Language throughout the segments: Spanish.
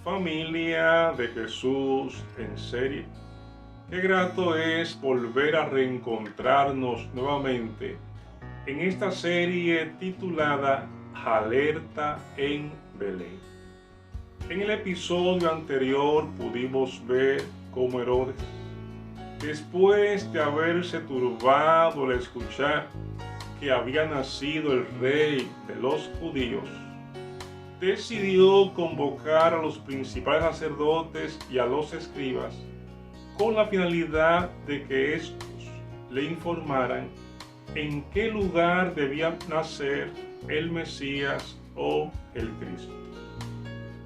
Familia de Jesús en serie, qué grato es volver a reencontrarnos nuevamente en esta serie titulada Alerta en Belén. En el episodio anterior pudimos ver cómo Herodes, después de haberse turbado al escuchar que había nacido el rey de los judíos, decidió convocar a los principales sacerdotes y a los escribas con la finalidad de que estos le informaran en qué lugar debía nacer el Mesías o el Cristo.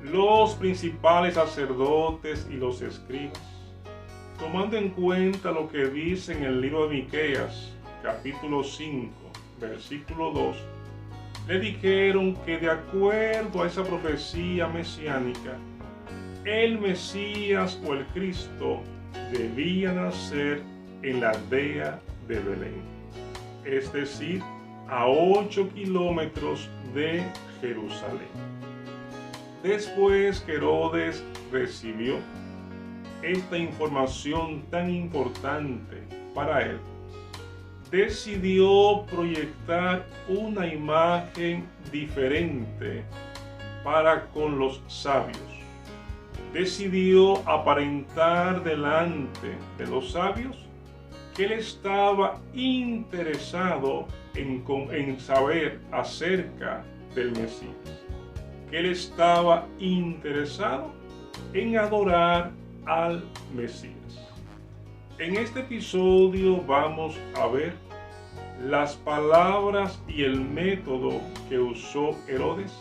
Los principales sacerdotes y los escribas, tomando en cuenta lo que dice en el libro de Miqueas, capítulo 5, versículo 2, le dijeron que de acuerdo a esa profecía mesiánica, el Mesías o el Cristo debía nacer en la aldea de Belén, es decir, a 8 kilómetros de Jerusalén. Después que Herodes recibió esta información tan importante para él, decidió proyectar una imagen diferente para con los sabios. Decidió aparentar delante de los sabios que él estaba interesado en saber acerca del Mesías, que él estaba interesado en adorar al Mesías. En este episodio vamos a ver las palabras y el método que usó Herodes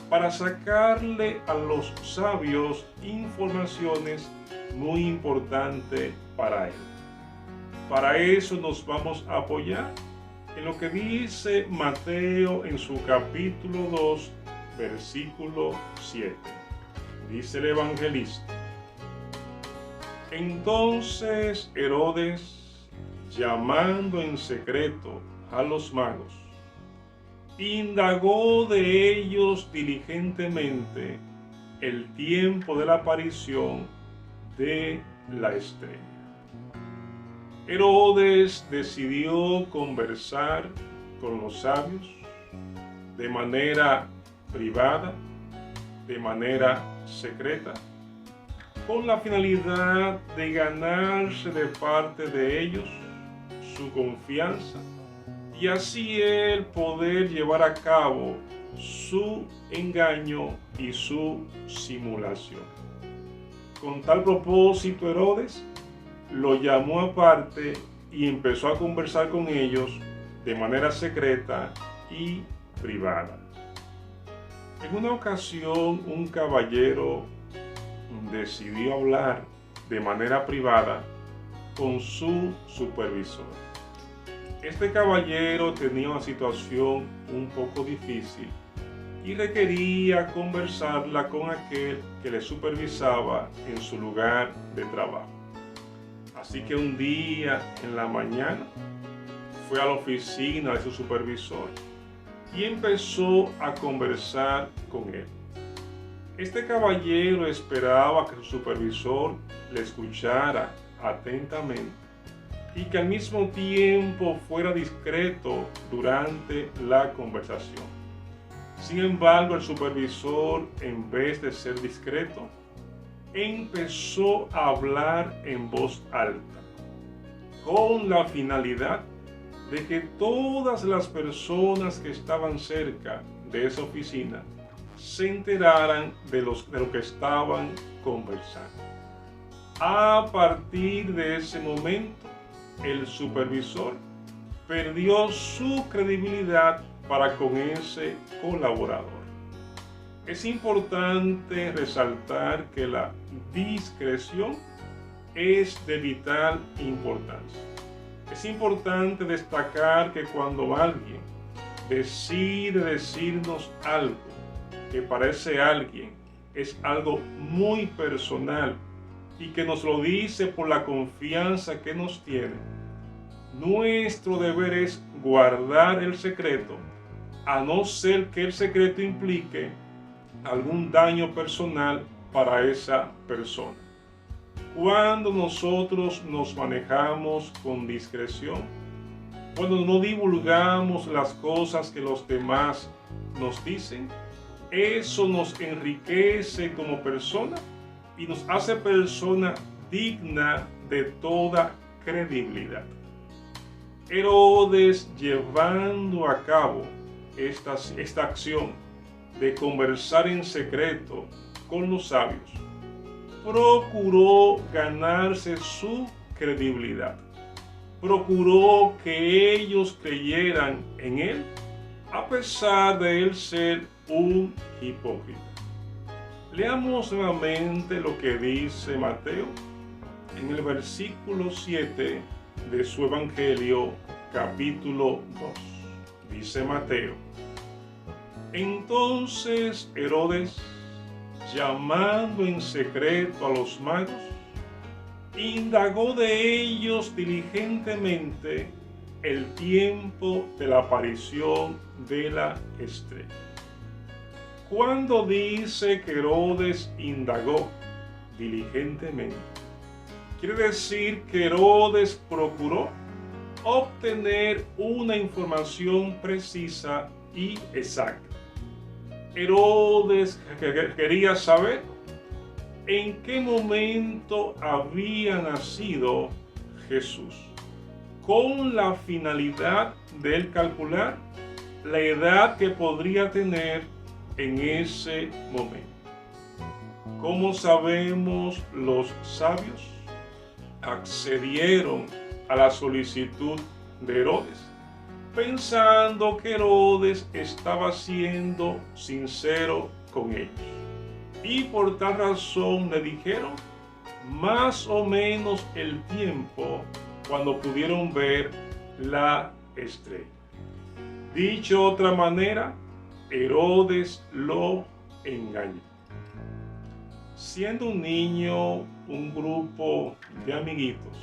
para sacarle a los sabios informaciones muy importantes para él. Para eso nos vamos a apoyar en lo que dice Mateo en su capítulo 2, versículo 7. Dice el evangelista: entonces Herodes, llamando en secreto a los magos, indagó de ellos diligentemente el tiempo de la aparición de la estrella. Herodes decidió conversar con los sabios de manera privada, de manera secreta, con la finalidad de ganarse de parte de ellos su confianza y así él poder llevar a cabo su engaño y su simulación. Con tal propósito, Herodes lo llamó aparte y empezó a conversar con ellos de manera secreta y privada. En una ocasión, un caballero decidió hablar de manera privada con su supervisor. Este caballero tenía una situación un poco difícil y requería conversarla con aquel que le supervisaba en su lugar de trabajo. Así que un día en la mañana fue a la oficina de su supervisor y empezó a conversar con él. Este caballero esperaba que su supervisor le escuchara atentamente y que al mismo tiempo fuera discreto durante la conversación. Sin embargo, el supervisor, en vez de ser discreto, empezó a hablar en voz alta, con la finalidad de que todas las personas que estaban cerca de esa oficina se enteraran de lo que estaban conversando. A partir de ese momento, el supervisor perdió su credibilidad para con ese colaborador. Es importante resaltar que la discreción es de vital importancia. Es importante destacar que cuando alguien decide decirnos algo que para ese alguien es algo muy personal y que nos lo dice por la confianza que nos tiene, nuestro deber es guardar el secreto, a no ser que el secreto implique algún daño personal para esa persona. Cuando nosotros nos manejamos con discreción, cuando no divulgamos las cosas que los demás nos dicen, eso nos enriquece como persona y nos hace persona digna de toda credibilidad. Herodes, llevando a cabo esta acción de conversar en secreto con los sabios, procuró ganarse su credibilidad. Procuró que ellos creyeran en él, a pesar de él ser un hipócrita. Leamos nuevamente lo que dice Mateo en el versículo 7 de su Evangelio, capítulo 2. Dice Mateo: entonces Herodes, llamando en secreto a los magos, indagó de ellos diligentemente el tiempo de la aparición de la estrella. Cuando dice que Herodes indagó diligentemente, quiere decir que Herodes procuró obtener una información precisa y exacta. Herodes quería saber en qué momento había nacido Jesús, con la finalidad de él calcular la edad que podría tener en ese momento. Como sabemos, los sabios accedieron a la solicitud de Herodes, pensando que Herodes estaba siendo sincero con ellos. Y por tal razón le dijeron más o menos el tiempo cuando pudieron ver la estrella. Dicho de otra manera, Herodes lo engañó. Siendo un niño, un grupo de amiguitos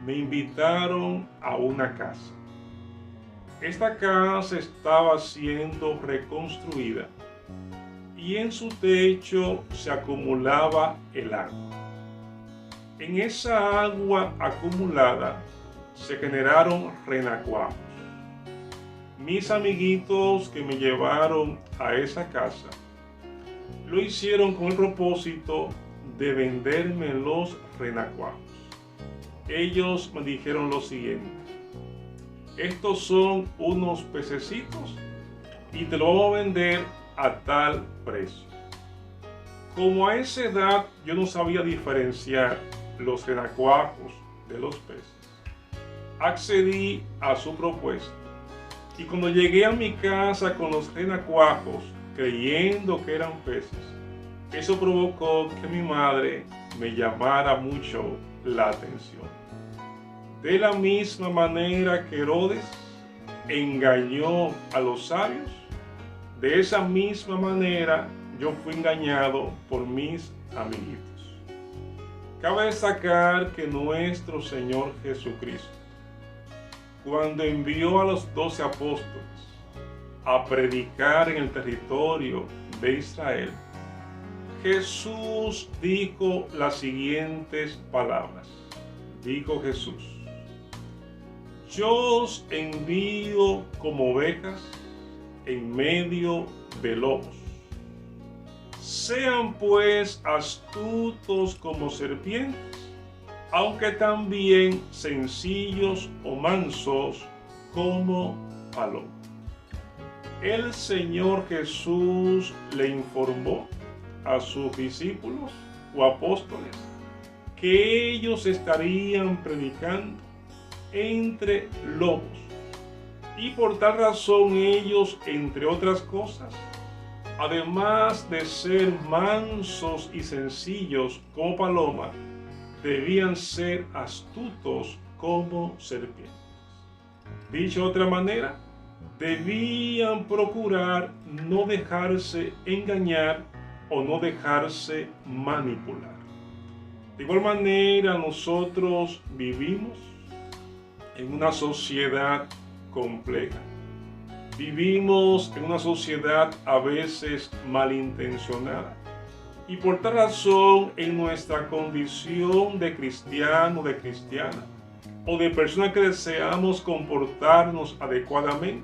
me invitaron a una casa. Esta casa estaba siendo reconstruida y en su techo se acumulaba el agua. En esa agua acumulada se generaron renacuajos. Mis amiguitos que me llevaron a esa casa lo hicieron con el propósito de venderme los renacuajos. Ellos me dijeron lo siguiente: estos son unos pececitos y te lo vamos a vender a tal precio. Como a esa edad yo no sabía diferenciar los renacuajos de los peces, accedí a su propuesta. Y cuando llegué a mi casa con los renacuajos, creyendo que eran peces, eso provocó que mi madre me llamara mucho la atención. De la misma manera que Herodes engañó a los sabios, de esa misma manera yo fui engañado por mis amiguitos. Cabe destacar que nuestro Señor Jesucristo, cuando envió a los 12 apóstoles a predicar en el territorio de Israel, Jesús dijo las siguientes palabras. Dijo Jesús: yo os envío como ovejas en medio de lobos. Sean pues astutos como serpientes, aunque también sencillos o mansos como palomas. El Señor Jesús le informó a sus discípulos o apóstoles que ellos estarían predicando entre lobos. Y por tal razón ellos, entre otras cosas, además de ser mansos y sencillos como paloma, debían ser astutos como serpientes. Dicho de otra manera, debían procurar no dejarse engañar o no dejarse manipular. De igual manera, nosotros vivimos en una sociedad compleja. Vivimos en una sociedad a veces malintencionada Y por tal razón, en nuestra condición de cristiano, de cristiana, o de persona que deseamos comportarnos adecuadamente,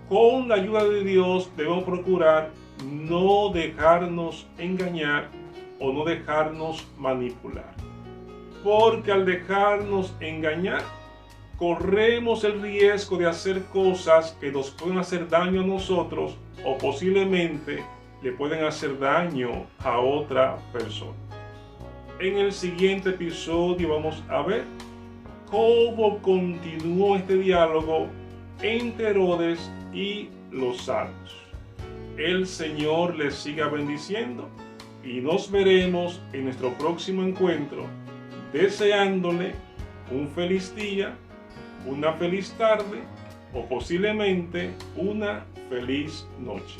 con la ayuda de Dios debemos procurar no dejarnos engañar o no dejarnos manipular. Porque al dejarnos engañar, corremos el riesgo de hacer cosas que nos pueden hacer daño a nosotros o posiblemente le pueden hacer daño a otra persona. En el siguiente episodio vamos a ver cómo continuó este diálogo entre Herodes y los sabios. El Señor les siga bendiciendo y nos veremos en nuestro próximo encuentro, deseándole un feliz día, una feliz tarde o posiblemente una feliz noche.